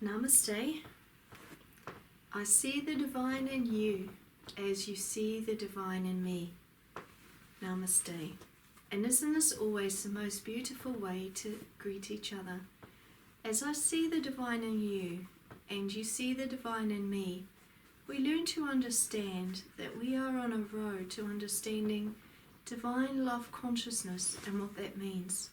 Namaste. I see the divine in you as you see the divine in me. Namaste. And isn't this always the most beautiful way to greet each other? As I see the divine in you and you see the divine in me, we learn to understand that we are on a road to understanding divine love consciousness and what that means.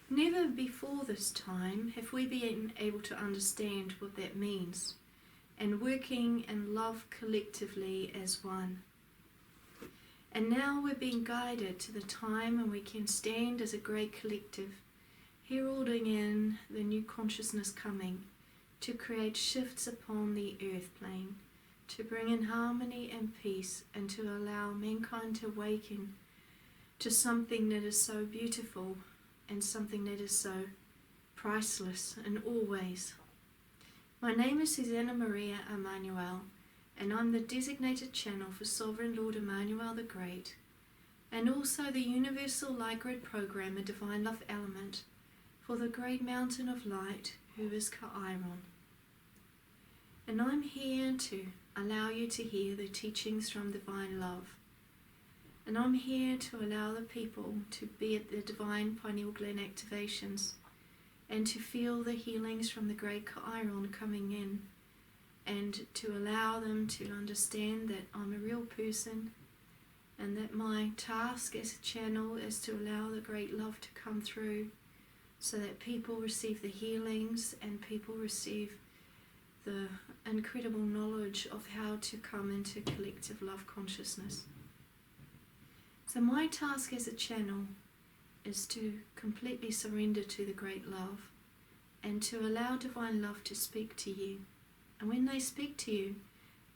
Never before this time have we been able to understand what that means, and working in love collectively as one. And now we're being guided to the time when we can stand as a great collective, heralding in the new consciousness coming, to create shifts upon the earth plane, to bring in harmony and peace, and to allow mankind to awaken to something that is so beautiful and something that is so priceless in all ways. My name is Suzanna Maria Emmanuel, and I'm the designated channel for Sovereign Lord Emmanuel the Great, and also the Universal Light Grid Program, a Divine Love Element, for the Great Mountain of Light, who is Kairon. And I'm here to allow you to hear the teachings from Divine Love. And I'm here to allow the people to be at the divine pineal gland activations and to feel the healings from the great Kairon coming in, and to allow them to understand that I'm a real person and that my task as a channel is to allow the great love to come through so that people receive the healings and people receive the incredible knowledge of how to come into collective love consciousness. So my task as a channel is to completely surrender to the great love and to allow divine love to speak to you. And when they speak to you,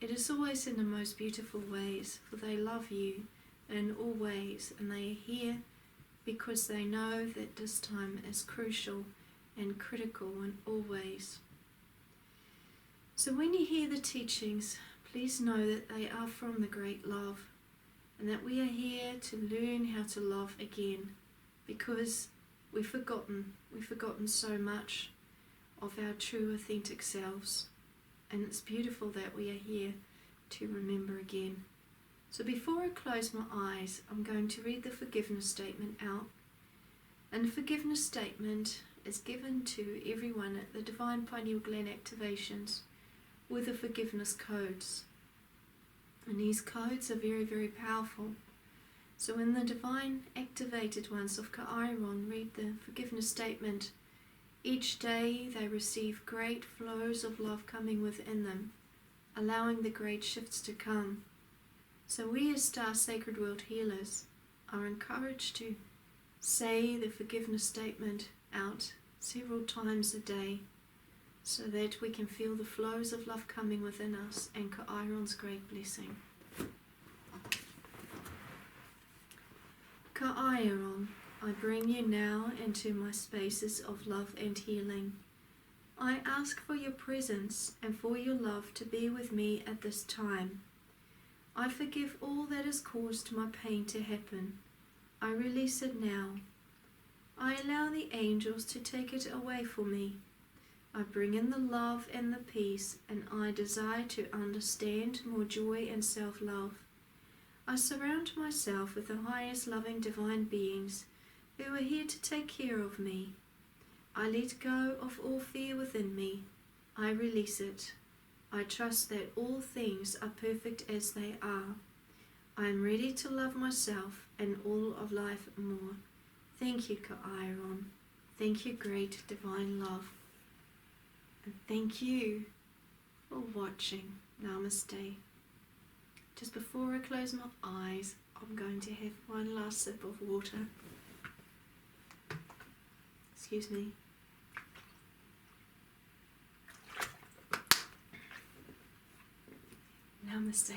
it is always in the most beautiful ways, for they love you in all ways, and they are here because they know that this time is crucial and critical in all ways. So when you hear the teachings, please know that they are from the great love, and that we are here to learn how to love again, because we've forgotten so much of our true authentic selves, and it's beautiful that we are here to remember again. So before I close my eyes, I'm going to read the forgiveness statement out. And the forgiveness statement is given to everyone at the Divine Pineal Gland activations with the forgiveness codes. And these codes are very, very powerful. So when the divine activated ones of Kairon read the forgiveness statement, each day they receive great flows of love coming within them, allowing the great shifts to come. So we as Star Sacred World Healers are encouraged to say the forgiveness statement out several times a day, so that we can feel the flows of love coming within us and Kairon's great blessing. Kairon, I bring you now into my spaces of love and healing. I ask for your presence and for your love to be with me at this time. I forgive all that has caused my pain to happen. I release it now. I allow the angels to take it away for me. I bring in the love and the peace, and I desire to understand more joy and self-love. I surround myself with the highest loving divine beings who are here to take care of me. I let go of all fear within me. I release it. I trust that all things are perfect as they are. I am ready to love myself and all of life more. Thank you, Kairon. Thank you, great divine love. And thank you for watching. Namaste. Just before I close my eyes, I'm going to have one last sip of water. Excuse me. Namaste.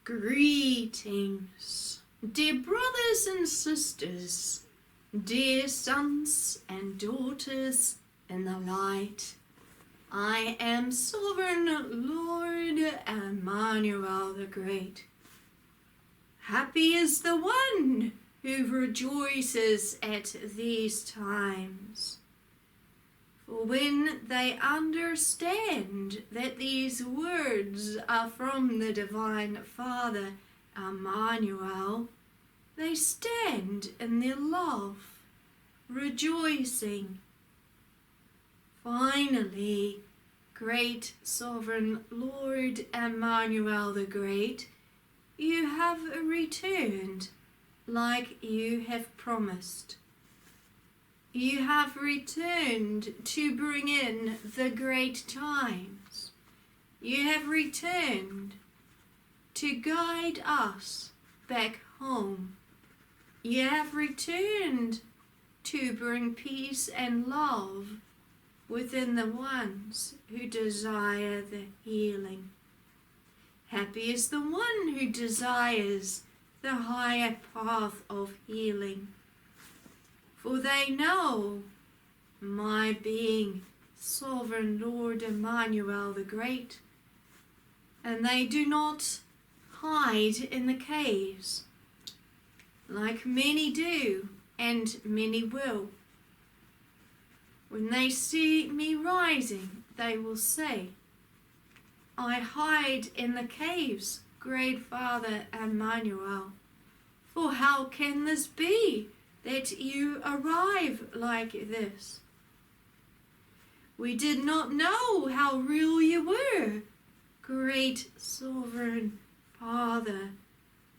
Greetings, dear brothers and sisters, dear sons and daughters in the light. I am Sovereign Lord Emmanuel the Great. Happy is the one who rejoices at these times. For when they understand that these words are from the Divine Father, Emmanuel, they stand in their love, rejoicing. Finally, great Sovereign Lord Emmanuel the Great, you have returned like you have promised. You have returned to bring in the great times. You have returned to guide us back home. You have returned to bring peace and love within the ones who desire the healing. Happy is the one who desires the higher path of healing. For they know my being Sovereign Lord Emmanuel the Great, and they do not hide in the caves, like many do and many will. When they see me rising, they will say, I hide in the caves, great Father Emmanuel. For how can this be that you arrive like this? We did not know how real you were, great Sovereign Father,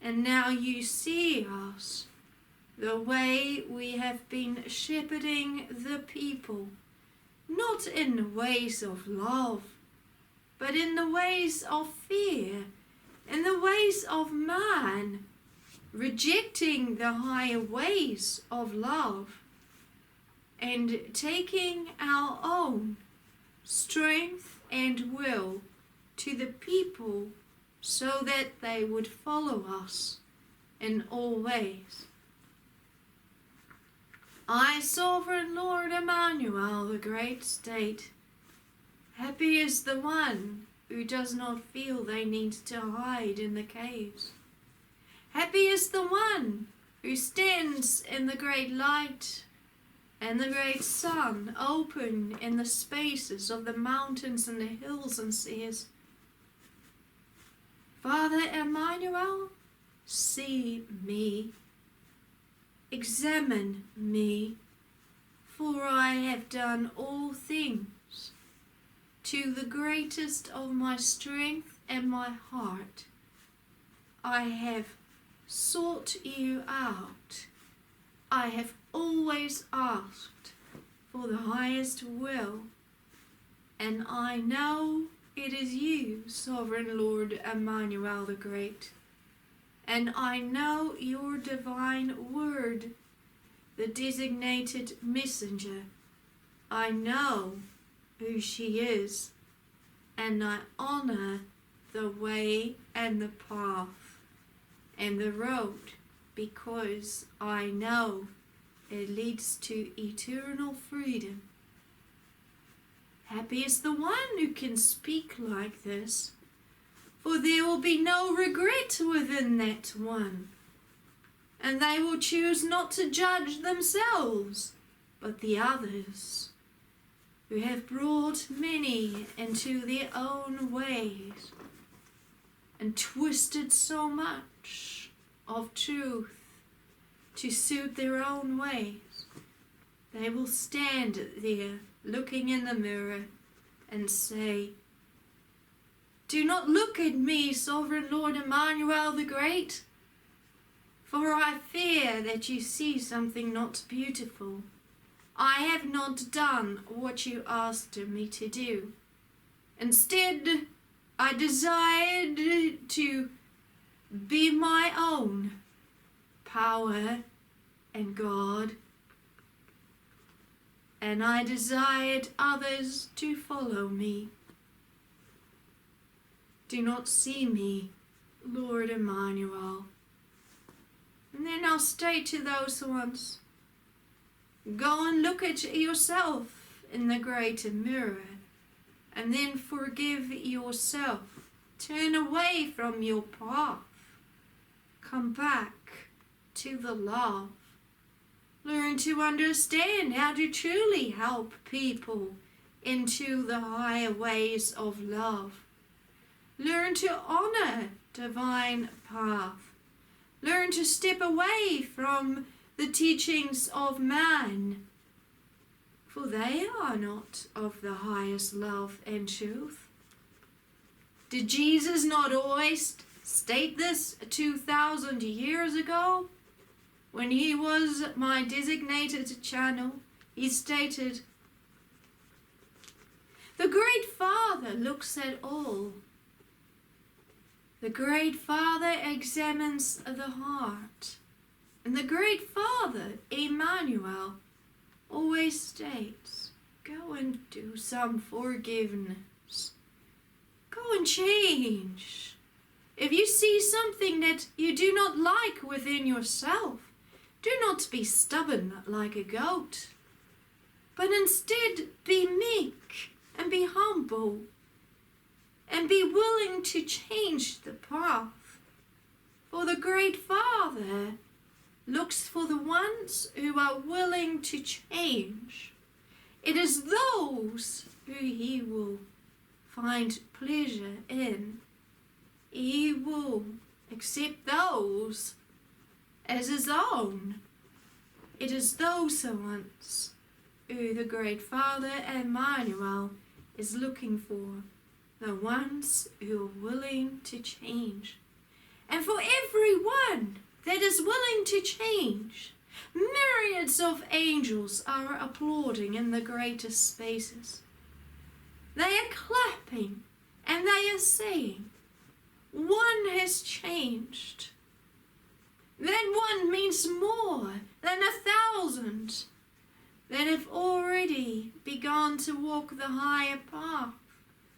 and now you see us, the way we have been shepherding the people, not in the ways of love, but in the ways of fear, in the ways of man, rejecting the higher ways of love and taking our own strength and will to the people so that they would follow us in all ways. I, Sovereign Lord Emmanuel the Great, state, happy is the one who does not feel they need to hide in the caves. Happy is the one who stands in the great light and the great sun open in the spaces of the mountains and the hills and says, Father Emmanuel, see me, examine me, for I have done all things to the greatest of my strength and my heart. I have sought you out. I have always asked for the highest will, and I know it is you, Sovereign Lord Emmanuel the Great, and I know your divine word, the designated messenger. I know who she is, and I honor the way and the path and the road, because I know it leads to eternal freedom. Happy is the one who can speak like this, for there will be no regret within that one, and they will choose not to judge themselves, but the others, who have brought many into their own ways, and twisted so much of truth to suit their own ways. They will stand there looking in the mirror and say, do not look at me, Sovereign Lord Emmanuel the Great, for I fear that you see something not beautiful. I have not done what you asked me to do. Instead, I desired to be my own power and God, and I desired others to follow me. Do not see me Lord Emmanuel. And then I'll state to those ones, go and look at yourself in the greater mirror, and then forgive yourself. Turn away from your path. Come back to the love. Learn to understand how to truly help people into the higher ways of love. Learn to honor divine path. Learn to step away from the teachings of man, for they are not of the highest love and truth. Did Jesus not always state this 2,000 years ago? When he was my designated channel, he stated, the Great Father looks at all. The Great Father examines the heart. And the Great Father, Emmanuel, always states, go and do some forgiveness. Go and change. If you see something that you do not like within yourself, do not be stubborn like a goat, but instead be meek and be humble and be willing to change the path. For the Great Father looks for the ones who are willing to change. It is those who he will find pleasure in. He will accept those as his own. It is those ones who the Great Father Emmanuel is looking for. The ones who are willing to change. And for everyone that is willing to change, myriads of angels are applauding in the greatest spaces. They are clapping and they are saying, one has changed. That one means more than 1,000 that have already begun to walk the higher path,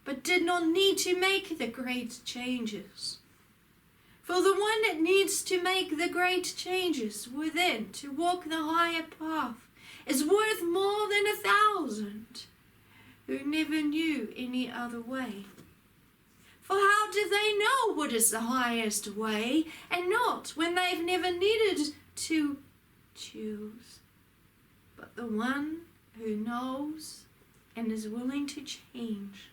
but did not need to make the great changes. For the one that needs to make the great changes within to walk the higher path is worth more than 1,000 who never knew any other way. For how do they know what is the highest way and not when they've never needed to choose? But the one who knows and is willing to change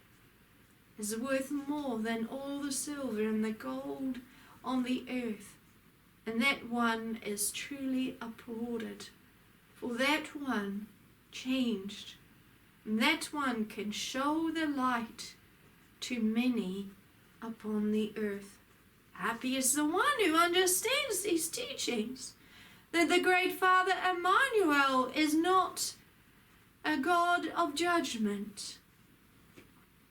is worth more than all the silver and the gold on the earth. And that one is truly applauded. For that one changed. And that one can show the light to many upon the earth. Happy is the one who understands these teachings. That the Great Father Emmanuel is not a God of judgment.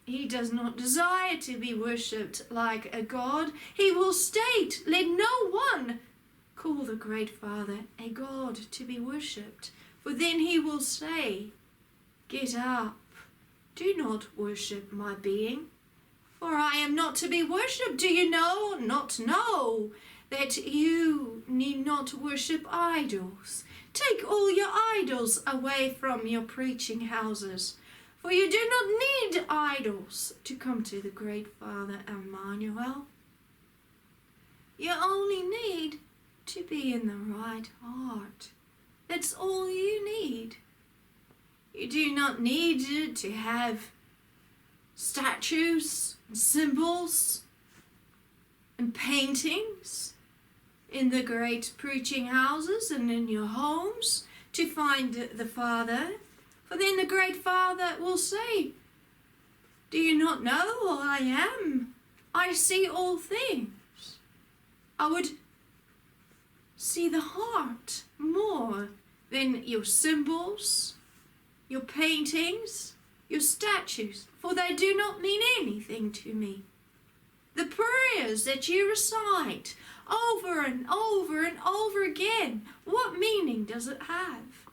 He does not desire to be worshipped like a god. He will state, let no one call the Great Father a god to be worshipped. For then he will say, get up, do not worship my being. For I am not to be worshipped. Do you not know that you need not worship idols? Take all your idols away from your preaching houses. For you do not need idols to come to the Great Father Emmanuel. You only need to be in the right heart. That's all you need. You do not need to have statues and symbols and paintings in the great preaching houses and in your homes to find the Father. For then the Great Father will say, do you not know who I am? I see all things. I would see the heart more than your symbols, your paintings, your statues, for they do not mean anything to me. The prayers that you recite over and over and over again, what meaning does it have?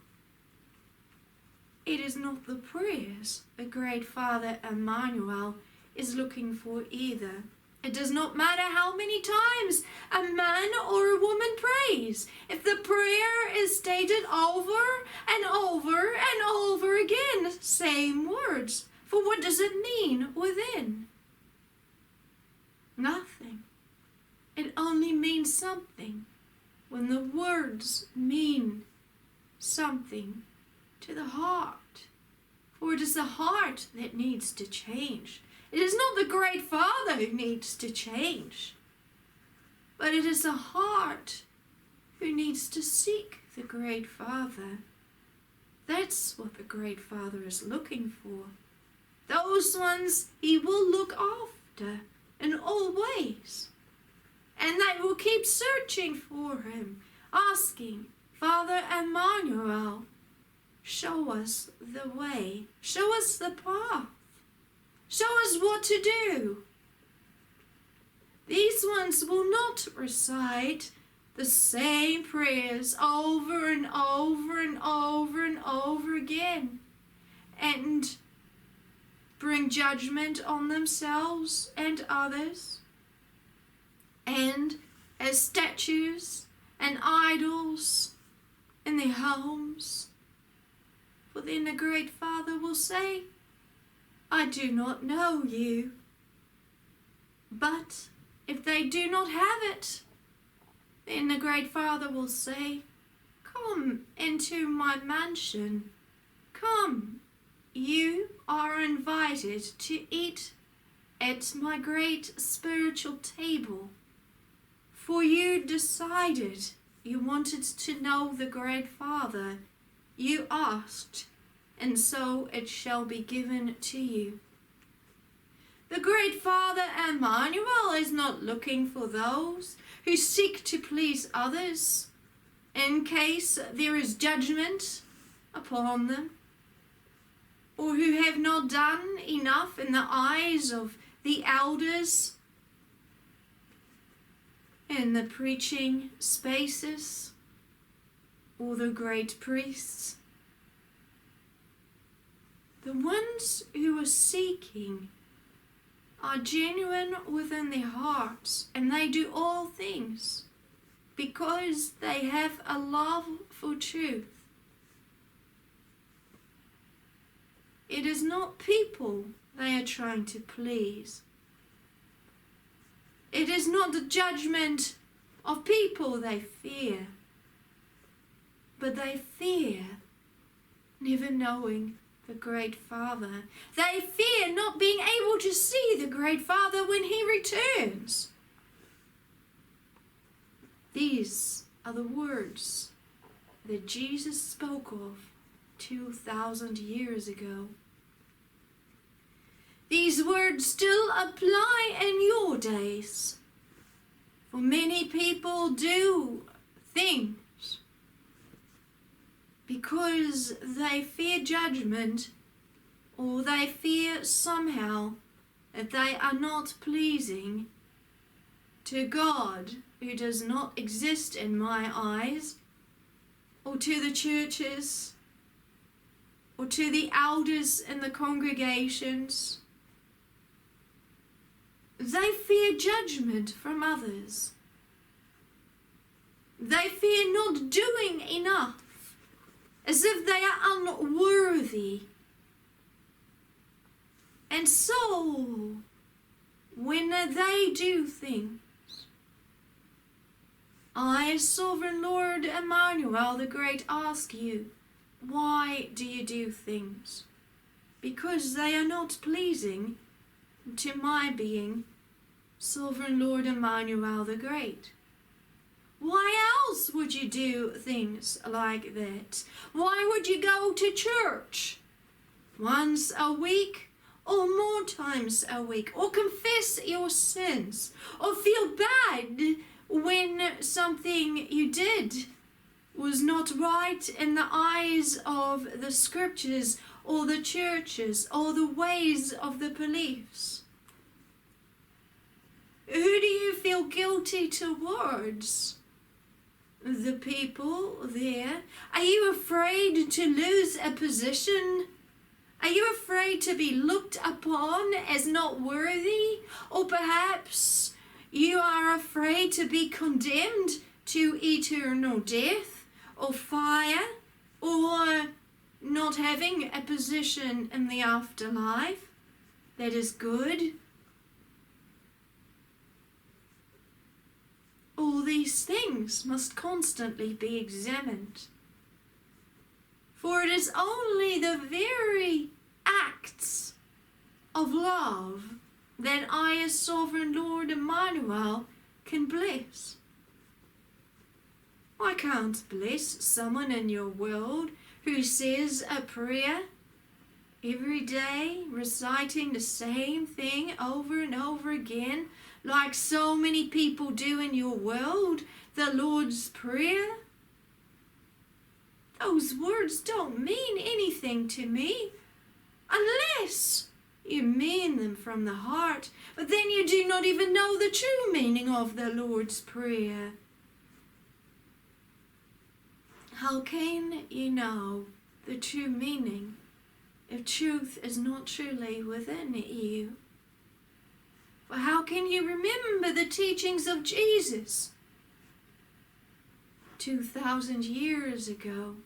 It is not the prayers the Great Father Emmanuel is looking for either. It does not matter how many times a man or a woman prays. If the prayer is stated over and over and over again, same words. For what does it mean within? Nothing. It only means something when the words mean something to the heart. For it is the heart that needs to change. It is not the great Father who needs to change, but it is the heart who needs to seek the great Father. That's what the great Father is looking for. Those ones he will look after in all ways. And they will keep searching for him, asking, Father Emmanuel, show us the way, show us the path. Show us what to do. These ones will not recite the same prayers over and over and over and over again and bring judgment on themselves and others and as statues and idols in their homes. For then the great Father will say, I do not know you. But if they do not have it, then the great Father will say, come into my mansion. Come, you are invited to eat at my great spiritual table. For you decided you wanted to know the great Father. You asked, and so it shall be given to you. The great Father Emmanuel is not looking for those who seek to please others in case there is judgment upon them, or who have not done enough in the eyes of the elders in the preaching spaces, or the great priests. The ones who are seeking are genuine within their hearts, and they do all things because they have a love for truth. It is not people they are trying to please. It is not the judgment of people they fear, but they fear never knowing the great Father. They fear not being able to see the great Father when he returns. These are the words that Jesus spoke of 2,000 years ago. These words still apply in your days. For many people do things because they fear judgment, or they fear somehow that they are not pleasing to God, who does not exist in my eyes, or to the churches, or to the elders in the congregations. They fear judgment from others. They fear not doing enough, as if they are unworthy. And so, when they do things, I, Sovereign Lord Emmanuel the Great, ask you, why do you do things? Because they are not pleasing to my being, Sovereign Lord Emmanuel the Great. Why else would you do things like that? Why would you go to church once a week or more times a week, or confess your sins, or feel bad when something you did was not right in the eyes of the scriptures or the churches or the ways of the beliefs? Who do you feel guilty towards? The people there? Are you afraid to lose a position Are you afraid to be looked upon as not worthy? Or perhaps you are afraid to be condemned to eternal death or fire, or not having a position in the afterlife that is good? All these things must constantly be examined. For it is only the very acts of love that I, as Sovereign Lord Emmanuel, can bless. I can't bless someone in your world who says a prayer every day, reciting the same thing over and over again, like so many people do in your world, the Lord's Prayer. Those words don't mean anything to me unless you mean them from the heart. But then you do not even know the true meaning of the Lord's Prayer. How can you know the true meaning if truth is not truly within you? Well, how can you remember the teachings of Jesus 2,000 years ago?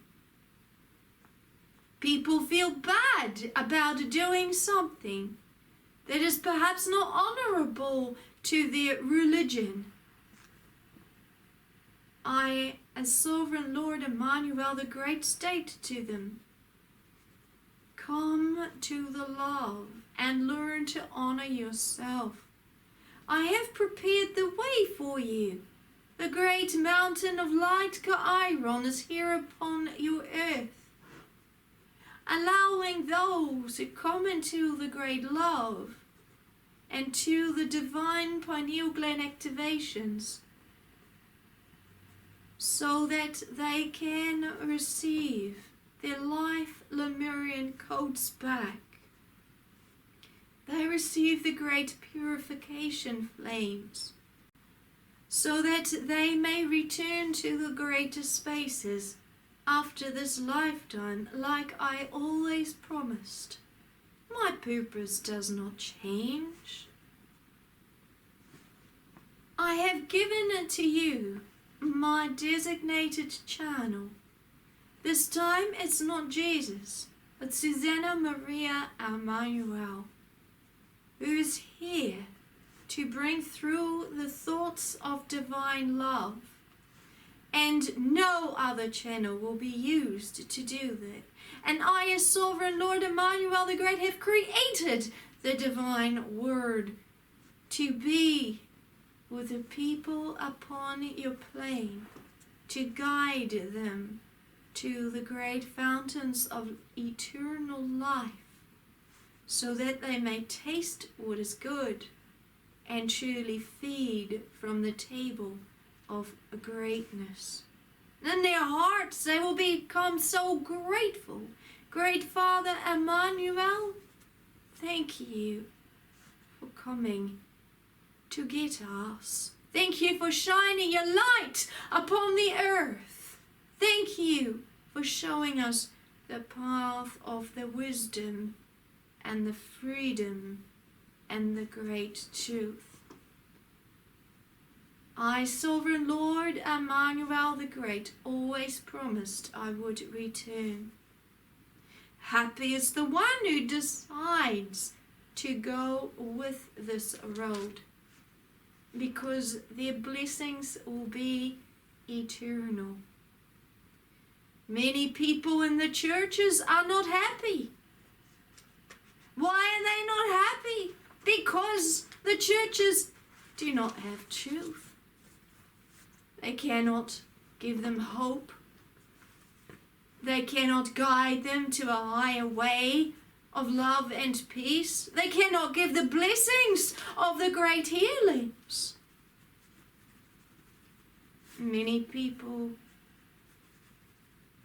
People feel bad about doing something that is perhaps not honorable to their religion. I, as Sovereign Lord Emmanuel the Great, state to them, come to the love and learn to honor yourself. I have prepared the way for you. The great mountain of light Chiron is here upon your earth, allowing those who come into the great love and to the divine pineal gland activations so that they can receive their life Lemurian codes back. They receive the great purification flames so that they may return to the greater spaces after this lifetime, like I always promised. My purpose does not change. I have given it to you my designated channel. This time it's not Jesus, but Suzanna Maria Emmanuel, who is here to bring through the thoughts of divine love. And no other channel will be used to do that. And I, as Sovereign Lord Emmanuel the Great, have created the divine word to be with the people upon your plane, to guide them to the great fountains of eternal life, so that they may taste what is good and truly feed from the table of greatness. In their hearts they will become so grateful. Great Father Emmanuel, thank you for coming to get us. Thank you for shining your light upon the earth. Thank you for showing us the path of the wisdom and the freedom and the great truth. I, Sovereign Lord Emmanuel the Great, always promised I would return. Happy is the one who decides to go with this road, because their blessings will be eternal. Many people in the churches are not happy. Why are they not happy? Because the churches do not have truth. They cannot give them hope. They cannot guide them to a higher way of love and peace. They cannot give the blessings of the great healings. Many people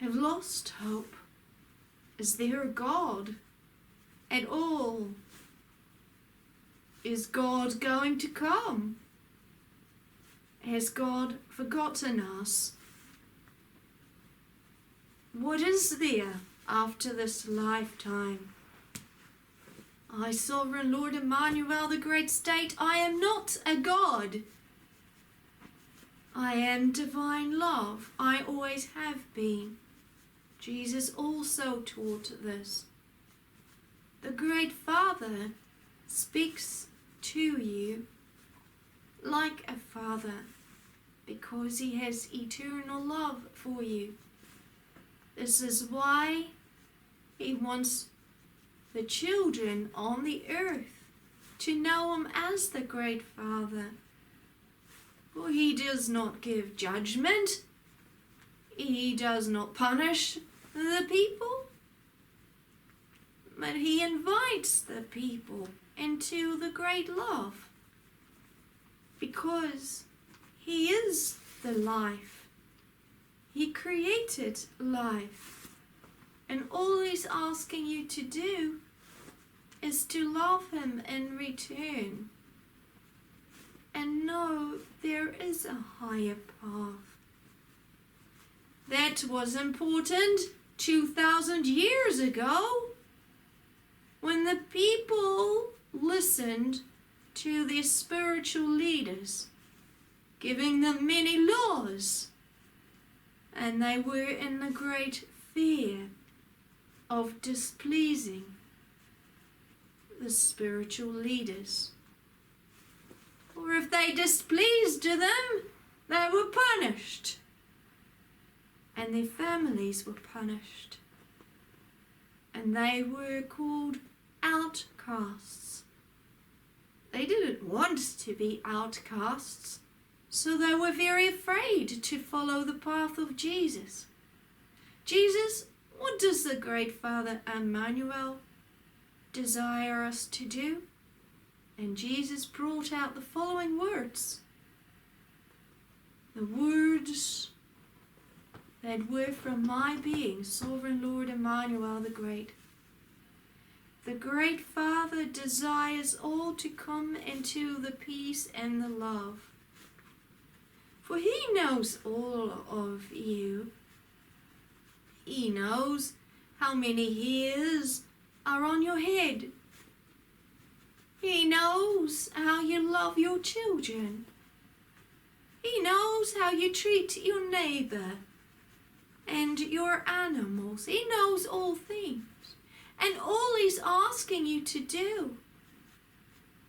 have lost hope. Is there a God at all? Is God going to come? Has God forgotten us? What is there after this lifetime? I, sovereign Lord Emmanuel, the great state, I am not a god. I am divine love. I always have been. Jesus also taught this. The great Father speaks to you like a father because he has eternal love for you. This is why he wants the children on the earth to know him as the great Father. For he does not give judgment. He does not punish the people. But he invites the people into the great love. Because he is the life. He created life. And all he's asking you to do is to love him in return. And know there is a higher path. That was important 2,000 years ago when the people listened to their spiritual leaders, giving them many laws, and they were in the great fear of displeasing the spiritual leaders. Or if they displeased them, they were punished, and their families were punished, and they were called outcasts. They didn't want to be outcasts, so they were very afraid to follow the path of Jesus. Jesus, what does the great Father Emmanuel desire us to do? And Jesus brought out the following words. The words that were from my being, Sovereign Lord Emmanuel the Great. The great Father desires all to come into the peace and the love. For he knows all of you. He knows how many hairs are on your head. He knows how you love your children. He knows how you treat your neighbor and your animals. He knows all things. And all he's asking you to do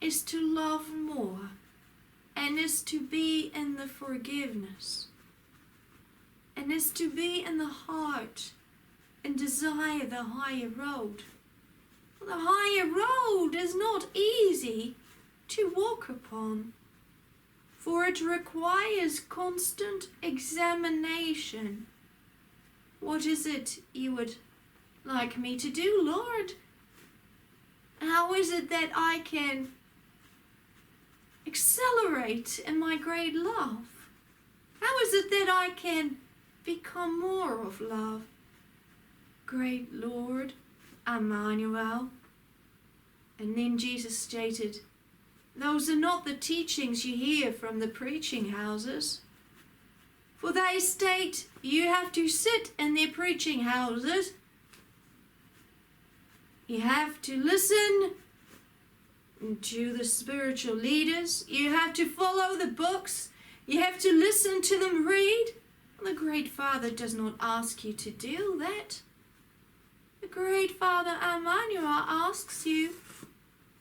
is to love more and is to be in the forgiveness and is to be in the heart and desire the higher road. The higher road is not easy to walk upon, for it requires constant examination. What is it you would like me to do, Lord? How is it that I can accelerate in my great love? How is it that I can become more of love? Great Lord Emmanuel. And then Jesus stated, those are not the teachings you hear from the preaching houses. For they state you have to sit in their preaching houses. You have to listen to the spiritual leaders. You have to follow the books. You have to listen to them read. The great Father does not ask you to do that. The great Father Emmanuel asks you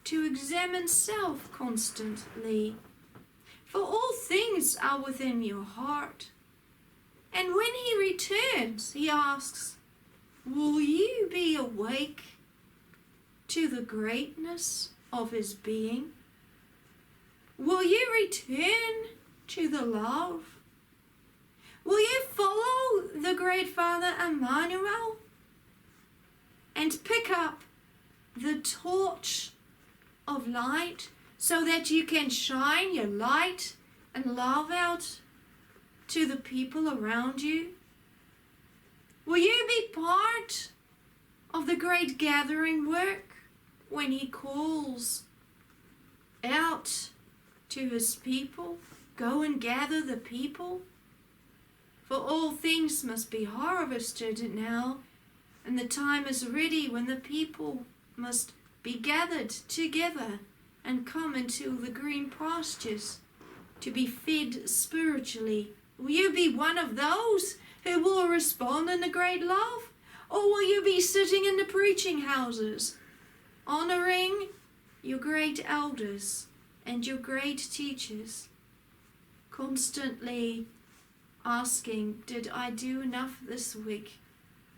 to examine self constantly. For all things are within your heart. And when he returns, he asks, will you be awake to the greatness of his being? Will you return to the love? Will you follow the great Father Emmanuel and pick up the torch of light so that you can shine your light and love out to the people around you? Will you be part of the great gathering work when he calls out to his people? Go and gather the people. For all things must be harvested now, and the time is ready when the people must be gathered together and come into the green pastures to be fed spiritually? Will you be one of those who will respond in the great love? Or will you be sitting in the preaching houses, honoring your great elders and your great teachers, constantly asking, did I do enough this week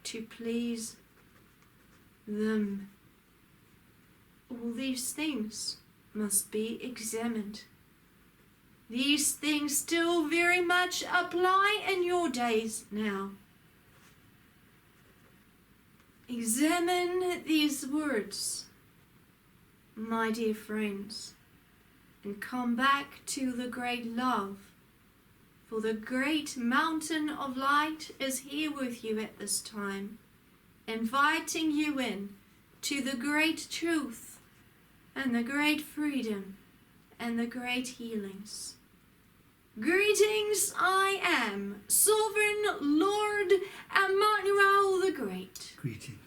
to please them? All these things must be examined. These things still very much apply in your days now. Examine these words, my dear friends, and come back to the great love. For the great mountain of light is here with you at this time, inviting you in to the great truth and the great freedom and the great healings. Greetings, I am Sovereign Lord Emmanuel the Great. Greetings.